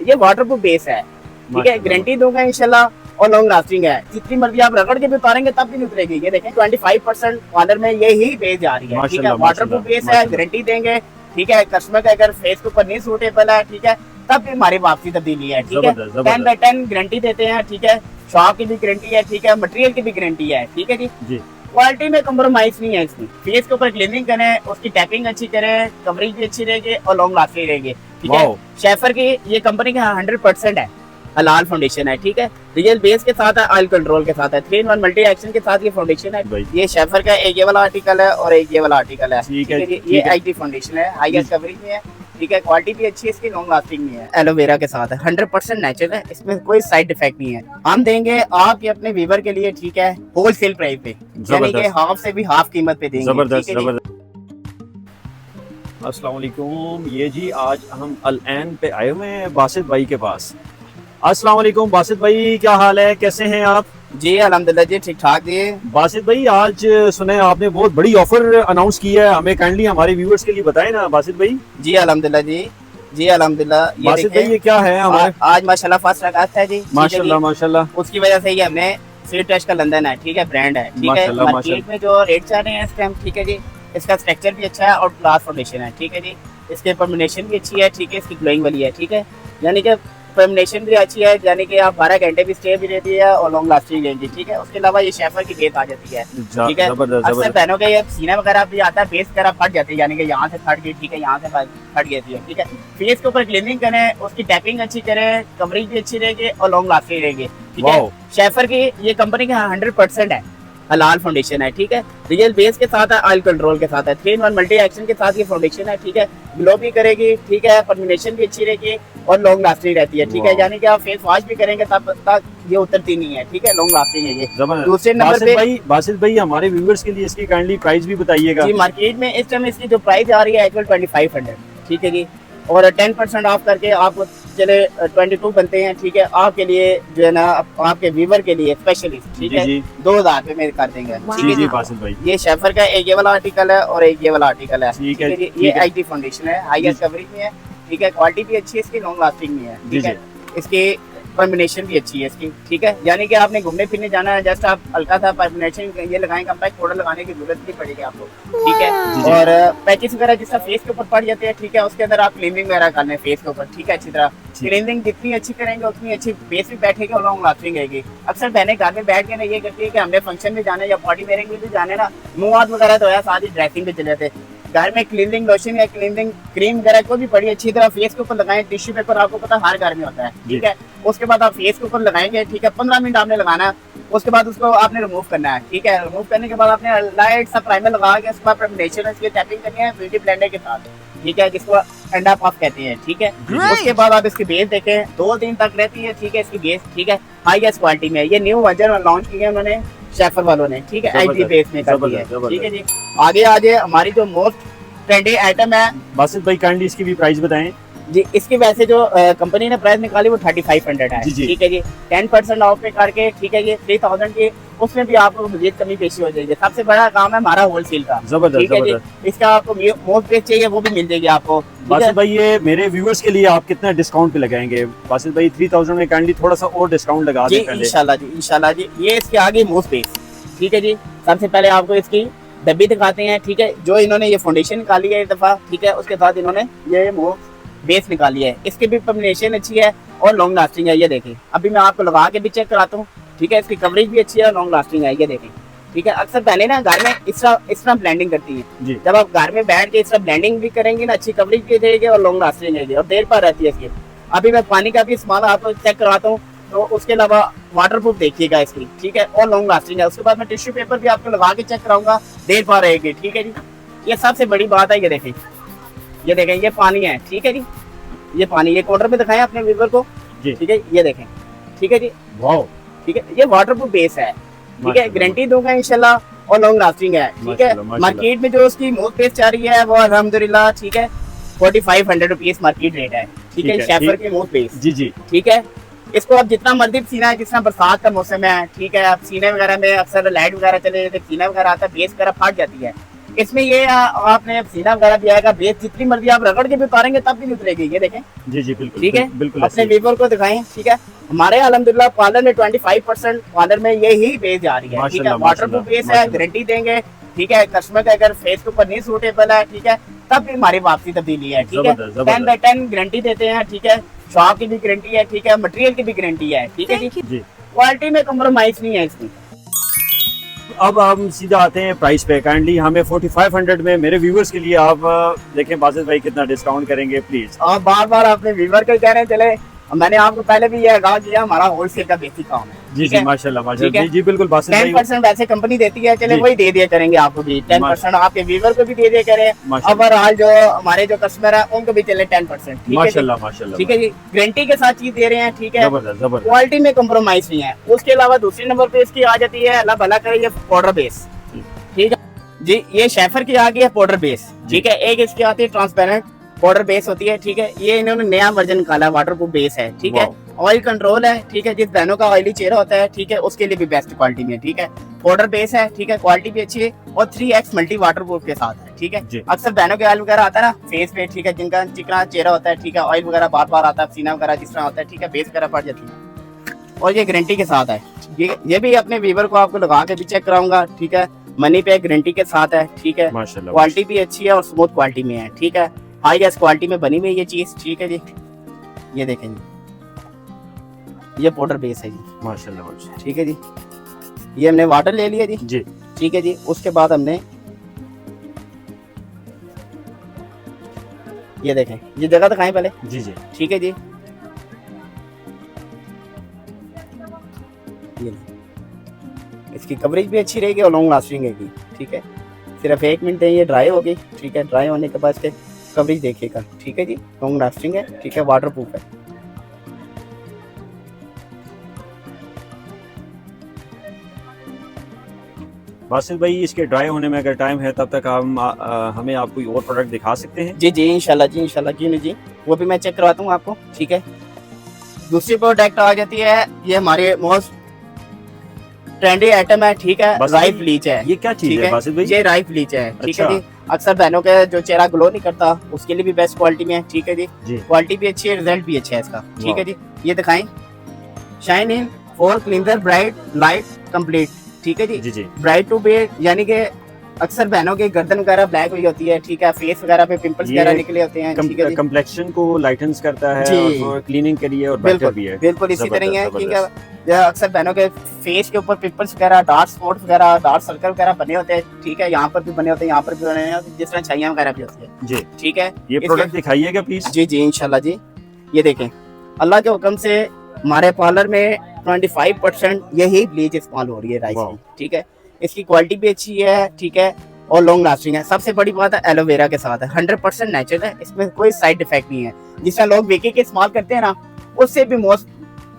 ये water proof base है, ठीक है, गारंटी दूंगा इंशाल्लाह और लॉन्ग लास्टिंग है। जितनी मर्जी आप रगड़ के भी उतारेंगे तब भी नहीं उतरेगी। ये देखें 25% ऑनर में यही बेस जा रही है, ठीक है, वाटर प्रूफ बेस है, गारंटी देंगे, ठीक है। कस्टमर का अगर फेस के ऊपर नहीं सूटेबल है, ठीक है, तब भी हमारी वापसी तब्दीली है, ठीक है। 10/10 गारंटी देते हैं, ठीक है, शॉप की भी गारंटी है, ठीक है, मटेरियल की भी गारंटी है, ठीक है जी। क्वालिटी में कम्प्रोमाइज नहीं है इसकी। फेस के ऊपर क्लीनिंग करें, उसकी टैपिंग अच्छी करें, कवरेज भी अच्छी रहेगी और लॉन्ग लास्टिंग रहेगी, ठीक है। शेफर की ये कंपनी का 100% है, हलाल फाउंडेशन है, ठीक है। रियल बेस के साथ है, ऑयल कंट्रोल के साथ है, 3-in-1 मल्टी एक्शन के साथ ये फाउंडेशन है। ये शेफर का एक ये वाला आर्टिकल है और एक ये वाला आर्टिकल है, ठीक है। ये आईटी फाउंडेशन है, हाईएस्ट कवरेज में है, ठीक है। क्वालिटी भी अच्छी है इसकी, लॉन्ग लास्टिंग भी है। एलोवेरा के साथ है, 100% नेचुरल है, इसमें कोई साइड इफेक्ट नहीं है। हम देंगे आप अपने व्यूअर के लिए, ठीक है, होलसेल प्राइस पे, यानी कि हाफ से भी हाफ कीमत पे देंगे। अस्सलाम वालेकुम। ये जी आज हम अल-ऐन पे आए हुए हैं बासित भाई के पास। अस्सलाम वालेकुम बासित भाई, क्या हाल है, कैसे हैं आप? जी अल्हम्दुलिल्लाह जी, ठीक ठाक जी। बासित भाई आज सुने आपने बहुत बड़ी ऑफर अनाउंस की है, हमें काइंडली हमारे व्यूअर्स के लिए बताएं ना बासित भाई। जी अल्हम्दुलिल्लाह जी, जी अल्हम्दुलिल्लाह। बासित भाई ये क्या है हमारे? आज माशाल्लाह फर्स्ट रकात है जी, माशाल्लाह माशाल्लाह। उसकी वजह से ये हमने स्वीट टच का लंदन है, ठीक है, ब्रांड है, ठीक है। मार्केट में जो रेट चल रहे हैं इस टाइम, ठीक है जी, इसका स्ट्रक्चर भी अच्छा है और ग्लास फाउंडेशन है, ठीक है जी। इसके परमिनेशन भी अच्छी है, ठीक है, इसकी ग्लोइंग वाली है, ठीक है, यानी कि परमिनेशन भी अच्छी है, यानी कि आप 12 घंटे भी स्टे भी रहती है और लॉन्ग लास्टिंग रहेगी, ठीक है। उसके अलावा ये शेफर की बेस आ जाती है, ठीक है। अक्सर बहनों के ये सीना वगैरह भी आता है, बेस वगैरह फट जाती है, यानी कि यहाँ से फट गई, ठीक है, यहाँ से फट गई है, ठीक है। फेस के ऊपर क्लीनिंग करें, उसकी टैपिंग अच्छी करें, कवरेज भी अच्छी रहेगी और लॉन्ग लास्टिंग रहेगी, ठीक है। शेफर की ये कंपनी का 100% है, हलाल फाउंडेशन है, ठीक है। रियल बेस के साथ है, ऑयल कंट्रोल के साथ है, 3-in-1 मल्टी एक्शन के साथ ये फाउंडेशन है, ठीक है। ग्लो भी करेगी, ठीक है, परमिनेशन भी अच्छी रहेगी और लॉन्ग लास्टिंग रहती है, ठीक है। यानी कि आप फेस वॉश भी करेंगे तब तक ये उतरती नहीं है, ठीक है, लॉन्ग लास्टिंग है ये। दूसरे नंबर पे बासित भाई हमारे व्यूअर्स के लिए इसकी काइंडली प्राइस भी बताइएगा। जी मार्केट में इस टाइम इसकी जो प्राइस आ रही है 2500, ठीक है जी, और 10% ऑफ करके आपको चले 22 बनते हैं, ठीक है। आपके लिए जो है ना, आपके व्यूअर के लिए स्पेशलिस्ट, ठीक है, 2000 रुपए में कर देंगे, ठीक है जी बासित भाई। ये शेफर का एक ये वाला आर्टिकल है और एक ये वाला आर्टिकल है, ठीक है जी। ये आईटी फाउंडेशन है, हाईएस्ट कवरेज में है, ठीक है। क्वालिटी भी अच्छी है इसकी, लॉन्ग लास्टिंग में है, ठीक है। इसकी परमिनेशन भी अच्छी है इसकी, ठीक है, यानी कि आपने घूमने फिरने जाना है, जस्ट आप हल्का सा परमिनेशन ये लगाएं, कम्पैक्ट पाउडर लगाने की जरूरत नहीं पड़ेगी आपको, ठीक है। और पैचेस वगैरह जिसका फेस के ऊपर पड़ जाते हैं, ठीक है, उसके अंदर आप क्लीनिंग वगैरह कर लें फेस के ऊपर, ठीक है, अच्छी तरह क्लीनिंग जितनी अच्छी करेंगे उतनी अच्छी फेस भी बैठेगी और लॉन्ग लास्टिंग रहेगी। अक्सर बहनें घर में बैठ के ना ये करती है कि हमने फंक्शन में जाना है या बॉडी वेयरिंग में भी जाना है ना, मुंह हाथ वगैरह तो है, साथ ही ड्रेसिंग पे चले जाते हैं। घर में क्लीनिंग लोशन या क्लीनिंग क्रीम वगैरह को भी बड़ी अच्छी तरह फेस के ऊपर लगाएं। टिश्यू पेपर आपको पता हर घर में होता है, ठीक है। उसके बाद आप फेस के ऊपर लगाएंगे, ठीक है, 15 मिनट आपने लगाना है, उसके बाद उसको आपने रिमूव करना है, ठीक है। रिमूव करने के बाद आपने लाइट सा प्राइमर लगा के उसके बाद परमिनेशन की टैपिंग करनी है ब्यूटी ब्लेंडर के साथ, ठीक है, जिसको अंडा पफ कहते हैं, ठीक है। उसके बाद आप इसकी बेस देखें, 2 दिन तक रहती है, ठीक है, इसकी बेस, ठीक है, हाईएस्ट क्वालिटी में। ये न्यू वर्जन लॉन्च किया है उन्होंने शेफर वालों ने, ठीक है, आईटी बेस में कर दी है, ठीक है जी। आगे आज हमारी जो मोस्ट ट्रेंडी आइटम है बासित भाई, काइंडली इसकी भी प्राइस बताएं जी। इसकी वैसे जो कंपनी ने प्राइस निकाली वो 3500 है, ठीक है जी। 10% ऑफ पे करके, ठीक है, ये 3000 की, उसमें भी आपको मजीद कमी पेशी हो जाएगी। सबसे बड़ा काम है हमारा होलसेल का, ठीक है जी। इसका आपको मोस्ट बेस चाहिए वो भी मिल जाएगी आपको। बासित भाई ये मेरे व्यूअर्स के लिए आप कितना डिस्काउंट पे लगाएंगे बासित भाई? 3000 में काइंडली थोड़ा सा और डिस्काउंट लगा दें पहले। इंशाल्लाह जी, इंशाल्लाह जी। ये इसके आगे मोस्ट बेस, ठीक है जी। सबसे पहले आपको इसकी डब्बी दिखाते हैं, ठीक है, जो इन्होंने ये फाउंडेशन निकाली है एक दफा, ठीक है, उसके बाद इन्होंने ये बेस निकाली है। इसकी भी परमिनेशन अच्छी है और लॉन्ग लास्टिंग है, ये देखें। अभी मैं आपको लगा के भी चेक कराता हूँ, ठीक है। इसकी कवरेज भी अच्छी है और लॉन्ग लास्टिंग है, ये देखें, ठीक है। अक्सर पहले ना घर में इस तरह ब्लेंडिंग करती है, जब आप घर में बैठ के इस तरह ब्लेंडिंग भी करेंगे ना, अच्छी कवरेज भी देगी और लॉन्ग लास्टिंग रहेगी और देर पर रहती है इसकी। अभी मैं पानी का भी इस्तेमाल आपको चेक करवाता हूँ, तो उसके अलावा वाटर प्रूफ देखिएगा इसकी, ठीक है, और लॉन्ग लास्टिंग है। उसके बाद मैं टिश्यू पेपर भी आपको लगा के चेक कराऊंगा, देर पर रहेगी, ठीक है जी। ये सबसे बड़ी बात है, ये देखें, ये देखें, ये पानी है, ठीक है जी। ये पानी, ये कोटर में दिखाएं अपने व्यूअर को, ठीक है, ये देखें, ठीक है जी, वाओ, ठीक है। ये वाटर प्रूफ बेस है, ठीक है, गारंटी दूंगा इंशाल्लाह और लॉन्ग लास्टिंग है, ठीक है। मार्केट में जो उसकी मोस्ट बेस चाह रही है वो अल्हम्दुलिल्लाह, ठीक है, 4500 रुपीज मार्केट रेट है, ठीक है, शेफर की मोस्ट बेस, जी जी, ठीक है। इसको आप जितना मर्जी सीना है, जितना बरसात का मौसम है, ठीक है, आप सीने वगैरह में अक्सर लाइट वगैरह चले जाते, सीना वगैरह आता है, बेस वगैरह फट जाती है, इसमें ये आपने सीना वगैरह भी आएगा, बेस जितनी मर्जी आप रगड़ के भी उतारेंगे तब भी नहीं उतरेगी। ये देखें, जी जी बिल्कुल, ठीक है, बिल्कुल अपने ऐसे ही। व्यूवर को दिखाएं। ठीक है, हमारे अल्हम्दुलिल्लाह पार्लर में 25% पार्लर में यही बेस जा रही है। ठीक है, माशाल्लाह, वाटर प्रूफ माशाल्लाह, बेस है, माशाल्लाह। गारंटी देंगे। ठीक है, कस्टमर का अगर फेस के ऊपर नहीं सूटेबल है, ठीक है, तब भी हमारी वापसी तब्दीली है। ठीक है, जबरदस्त, 10/10 गारंटी देते हैं। ठीक है, शॉप की भी गारंटी है। ठीक है, मटेरियल की भी गारंटी है। ठीक है जी, जी। क्वालिटी में कम्प्रोमाइज नहीं है इसमें। अब हम सीधा आते हैं प्राइस पे। काइंडली हमें 4500 में मेरे व्यूवर्स के लिए आप देखें बासित भाई कितना डिस्काउंट करेंगे प्लीज। आप बार बार अपने व्यूवर को कह रहे हैं, चले मैंने आपको पहले भी यह कहा कि हमारा होलसेल का बेसिक काम है। जी ठीक जी है, माशाल्लाह, ठीक माशाल्लाह। है, जी जी बिल्कुल बासित भाई। 10% वैसे कंपनी देती है, चले जी। वही दे दिया करेंगे आपको भी। 10% आपके व्यूवर को भी दे दिया करें। अब माशाल्लाह, ओवरऑल जो हमारे जो कस्टमर है उनको भी चले 10%। ठीक है जी, माशाल्लाह, माशाल्लाह। ठीक है जी, गारंटी के साथ चीज दे रहे हैं। ठीक है, जबरदस्त, जबरदस्त। क्वालिटी में कम्प्रोमाइज नहीं है। उसके अलावा दूसरी नंबर पे इसकी आ जाती है, अल्लाह भला करे, ये पाउडर बेस। ठीक है जी, ये शेफर की आ गई है पाउडर बेस। ठीक है, एक इसकी आती है ट्रांसपेरेंट पाउडर बेस होती है। ठीक है, ये इन्होंने नया वर्जन निकाला है, वाटर प्रूफ बेस है। ठीक है, ऑयल कंट्रोल है। ठीक है, जिस बहनों का ऑयली चेहरा होता है, ठीक है, उसके लिए भी बेस्ट क्वालिटी में। ठीक है, पाउडर बेस है। ठीक है, क्वालिटी भी अच्छी है और 3x मल्टी वाटर प्रूफ के साथ है। ठीक है, अक्सर बहनों के ऑयल वगैरह आता है ना फेस पे, ठीक है, जिनका चिकना चेहरा होता है, ठीक है, ऑयल वगैरह बार बार आता है, पसीना वगैरह जिस तरह होता है, ठीक है, बेस वगैरह पड़ जाती है और ये गारंटी के साथ है। ये भी अपने वीवर को आपको लगा के भी चेक कराऊंगा। ठीक है, मनी पे गारंटी के साथ है। ठीक है, माशाल्लाह, क्वालिटी भी अच्छी है और स्मूथ क्वालिटी में है। ठीक है, हाई गैस क्वालिटी में बनी हुई है ये चीज। ठीक है जी, ये देखें जी, ये पाउडर बेस है जी। माशाल्लाह, माशाल्लाह। ठीक है जी, ये हमने वाटर ले लिया जी। जी ठीक है जी, उसके बाद हमने ये देखें, ये जगह दिखाएं पहले। जी जी ठीक है जी, ये इसकी कवरेज भी अच्छी रहेगी और लॉन्ग लास्टिंग रहेगी। ठीक है, सिर्फ 1 मिनट ये ड्राई होगी। ठीक है, ड्राई होने के बाद इसके कवरेज देखिएगा। ठीक है जी, लॉन्ग लास्टिंग है। ठीक है, वाटर प्रूफ है। बासित भाई इसके ड्राई होने में अगर टाइम है तब तक हम हमें आप कोई और प्रोडक्ट दिखा सकते हैं। जी जी इंशाल्लाह जी, इंशाल्लाह, क्यों नहीं जी, वो भी मैं चेक करवाता हूँ आपको। ठीक है, दूसरी प्रोडक्ट आ जाती है, ये हमारे मोस्ट ट्रेंडी आइटम है। ठीक है, बस राइफ ये- ब्लीच है। ये क्या चीज ठीक है है, बासित भाई? ये राइफ ब्लीच है। ठीक है अच्छा। जी, अक्सर बहनों के जो चेहरा ग्लो नहीं करता उसके लिए भी बेस्ट क्वालिटी में है। ठीक है जी, जी क्वालिटी भी अच्छी है, रिजल्ट भी अच्छा है इसका। ठीक वाह। है जी, ये दिखाएं, shine in for cleanser bright light complete. ठीक है जी, जी जी ब्राइट टू बेड, यानी कि अक्सर बहनों की गर्दन वगैरह ब्लैक हुई होती है। ठीक है, फेस वगैरह पे पिंपल्स ये वगैरह निकले होते हैं। ठीक है जी, कम्प्लेक्शन को लाइटन्स करता है जी। और क्लीनिंग के लिए और बेटर बिल्कुल भी है। बिल्कुल इसी तरह ही है। जबरदस्त, ठीक है, या अक्सर बहनों के फेस के ऊपर पिंपल्स वगैरह, डार्क स्पॉट वगैरह, डार्क सर्कल वगैरह बने होते हैं। ठीक है, यहाँ पर भी बने होते हैं, यहाँ पर भी बने होते हैं, जिस तरह छाइयाँ वगैरह भी होती है। जी ठीक है, ये इसके- प्रोडक्ट दिखाइएगा प्लीज। जी जी इंशाल्लाह जी, ये देखें, अल्लाह के हुक्म से हमारे पार्लर में 25% यही ब्लीच इस्तेमाल हो रही है राइस वाह। की। ठीक है, इसकी क्वालिटी भी अच्छी है। ठीक है, और लॉन्ग लास्टिंग है। सबसे बड़ी बात है एलोवेरा के साथ है, 100% नेचुरल है, इसमें कोई साइड इफेक्ट नहीं है। जिस तरह लोग वेकी के इस्तेमाल करते हैं ना, उससे भी मोस्ट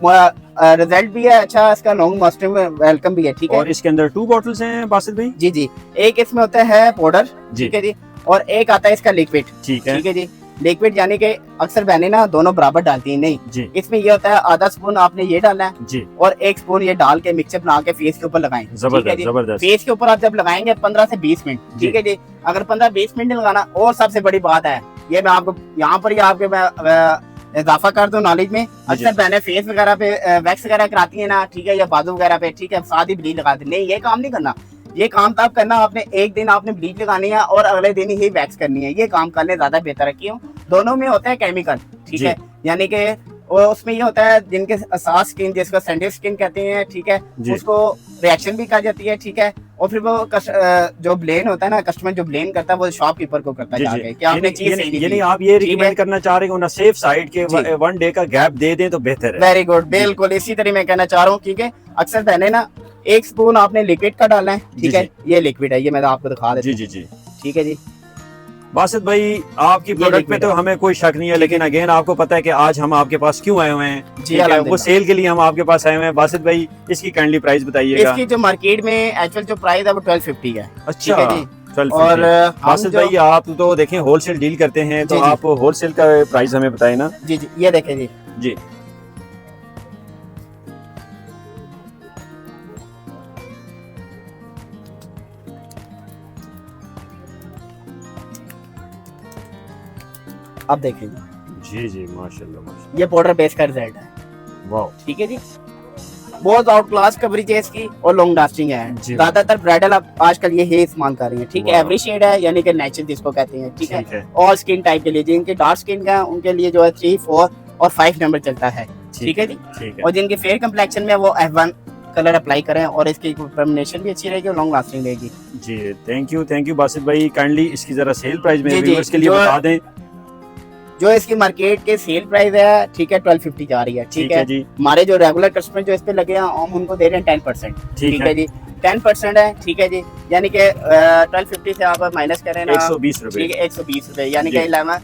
रिजल्ट भी है अच्छा, इसका लॉन्ग लास्टिंग वेलकम भी है। ठीक है, और इसके अंदर 2 बॉटल्स हैं बासित भाई। जी जी, एक इसमें होता है पाउडर। जी ठीक है जी, और एक आता है इसका लिक्विड। ठीक है ठीक है जी, लिक्विड यानी कि अक्सर बहनें ना दोनों बराबर डालती हैं, नहीं, जी इसमें ये होता है आधा स्पून आपने ये डालना है जी और 1 स्पून ये डाल के मिक्सचर बना के फेस के ऊपर लगाएं। ठीक है जबरदस्त जी, जबरदस्त। फेस के ऊपर आप जब लगाएंगे 15 से 20 मिनट। जी। ठीक है जी, अगर 15-20 मिनट नहीं लगाना, और सबसे बड़ी बात है, ये मैं आपको यहाँ पर ही आपके मैं इजाफा कर दूं नॉलेज में, अक्सर बहनें फेस वगैरह पे वैक्स वगैरह कराती है ना, ठीक है, या बाजू वगैरह पे, ठीक है, साथ ही ब्लीच लगाती है। नहीं, ये काम नहीं करना। ये काम तब करना आपने, एक दिन आपने ब्लीच लगानी है और अगले दिन ही वैक्स करनी है। ये काम करने ज्यादा बेहतर है। क्यों? दोनों में होता है केमिकल। ठीक जी। है, यानी कि उसमें ये होता है जिनके साफ स्किन, जिसको सेंसिटिव स्किन कहते हैं, ठीक है, जी। उसको रिएक्शन भी कर जाती है। ठीक है, और फिर वो जो ब्लेम होता है ना, कस्टमर जो ब्लेम करता है वो शॉपकीपर को करता है जी जाके जी कि आपने चीज सही नहीं यानी दी। आप ये ठीक है। रिकमेंड करना चाह रहे हो ना, सेफ साइड के जी। 1 डे का गैप दे दें तो बेहतर है। वेरी गुड, बिल्कुल इसी तरह मैं कहना चाह रहा हूँ। ठीक है, अक्सर बहने ना 1 स्पून आपने लिक्विड का डालना है। ठीक जी, है, ये लिक्विड है, ये मैं आपको दिखा देता जी हूँ। जी जी ठीक है जी, बासित भाई आपकी प्रोडक्ट पे लिक्विड तो है। हमें कोई शक नहीं है, ठीक लेकिन अगेन आपको पता है कि आज हम आपके पास क्यों आए हुए हैं। जी, ठीक है, वो अल्हम्दुलिल्लाह। सेल के लिए हम आपके पास आए हुए हैं। बासित भाई इसकी काइंडली प्राइस बताइएगा। इसकी जो मार्केट में एक्चुअल जो प्राइस है वो 1250 है। अच्छा, ठीक है जी, 1250। और हम बासित जो भाई आप तो देखें होलसेल डील करते हैं, तो जी, जी। आप होलसेल का प्राइस हमें बताएं ना। जी जी, ये देखें जी, जी आप देखें जी जी माशाल्लाह माशाल्लाह, ये बॉर्डर बेस का रिजल्ट है, वाह ठीक है जी। बहुत आउट क्लास कवरेज है इसकी और लॉन्ग लास्टिंग है। जी। ज्यादातर ब्राइडल आप आजकल ये हेयर मांग कर रही है, ठीक है। वाह। एवरी शेड है, यानी कि नेचुरल जिसको कहते हैं, ठीक है। ठीक है ऑल स्किन टाइप के लिए, जिनके डार्क स्किन का है, उनके लिए जो है 3, 4 और 5 नंबर चलता है, ठीक है जी। ठीक है और जिनके फेयर कम्प्लेक्शन में वो F1 कलर अप्लाई करें और इसकी परमिनेशन भी अच्छी रहेगी और लॉन्ग लास्टिंग रहेगी। जी। थैंक यू बासित भाई, काइंडली इसकी जरा सेल प्राइस में जी, जी, व्यूअर्स के लिए जो- बता दें। जो इसकी मार्केट के सेल प्राइस है, ठीक है, 1250 जा रही है, ठीक है। जी हमारे जो रेगुलर कस्टमर जो इस पे लगे हैं, हम उनको दे रहे हैं 10%, ठीक है जी। 10% है, ठीक है जी। यानी कि 1250 से आप माइनस करें ना, 120 रुपए, ठीक है, 120 रुपए, यानी जी। कि 11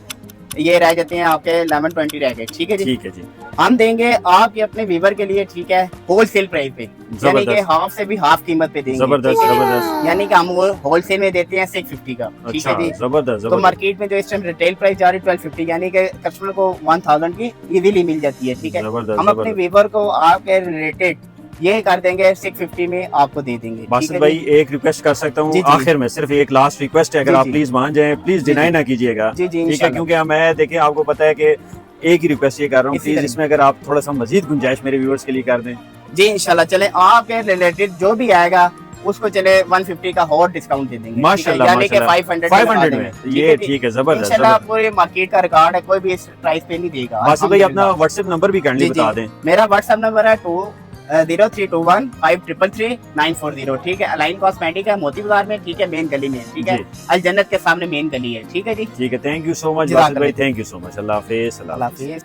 ये रह जाते हैं आपके 1120 रह गए, ठीक है जी। ठीक है जी, हम देंगे आपके अपने व्यूवर के लिए, ठीक है, होलसेल प्राइस पे, यानी कि जबरदस्त हाफ से भी हाफ कीमत पे देंगे, जबरदस्त ठीक है जी। जबरदस्त, यानी कि हम वो होलसेल में देते हैं 650 का, ठीक अच्छा है जी। जबरदस्त तो जबरदस्त, मार्केट में जो इस टाइम रिटेल प्राइस जा रही है 1250, यानी कि कस्टमर को 1000 की इजीली मिल जाती है, ठीक है। जबरदस्त हम अपने जबरदस्त। व्यूवर को आपके रिलेटेड ये कर देंगे 650 में आपको दे देंगे, ठीक बासित है भाई जी। एक रिक्वेस्ट कर सकता हूँ जी, जी। आखिर में, सिर्फ एक लास्ट रिक्वेस्ट है, अगर जी, आप जी। प्लीज मान जाएं, प्लीज जी, डिनाई जी। ना कीजिएगा, जी, जी, ठीक है, इंशाल्लाह। क्योंकि मैं देखें आपको पता है कि एक ही रिक्वेस्ट ये कर रहा हूँ, इसी प्लीज तरह। इसमें अगर आप थोड़ा सा मजीद गुंजाइश मेरे व्यूअर्स के लिए कर दें। जी इंशाल्लाह, चले आपके रिलेटेड जो भी आएगा उसको चले 150 का और डिस्काउंट दे देंगे, माशाल्लाह यानी कि माशाल्लाह, 500 500 में ये ठीक है, जबरदस्त इंशाल्लाह। जबरदस्त। पूरे मार्केट का रिकॉर्ड है, कोई भी इस प्राइस पे नहीं देगा। बासित भाई अपना अल्हम्दुलिल्लाह। व्हाट्सएप नंबर भी काइंडली जी, जी। बता दें। मेरा व्हाट्सएप नंबर है 0321533940, ठीक है। अलाइन कॉस्मेटिक है, मोती बाजार में, ठीक है, मेन गली में, ठीक है। जी। अल जन्नत के सामने मेन गली है, ठीक है जी। ठीक है, थैंक यू सो मच जज़ाकल्लाह। बासित भाई, थैंक यू सो मच, अल्लाह हाफिज़। अल्लाह हाफिज़।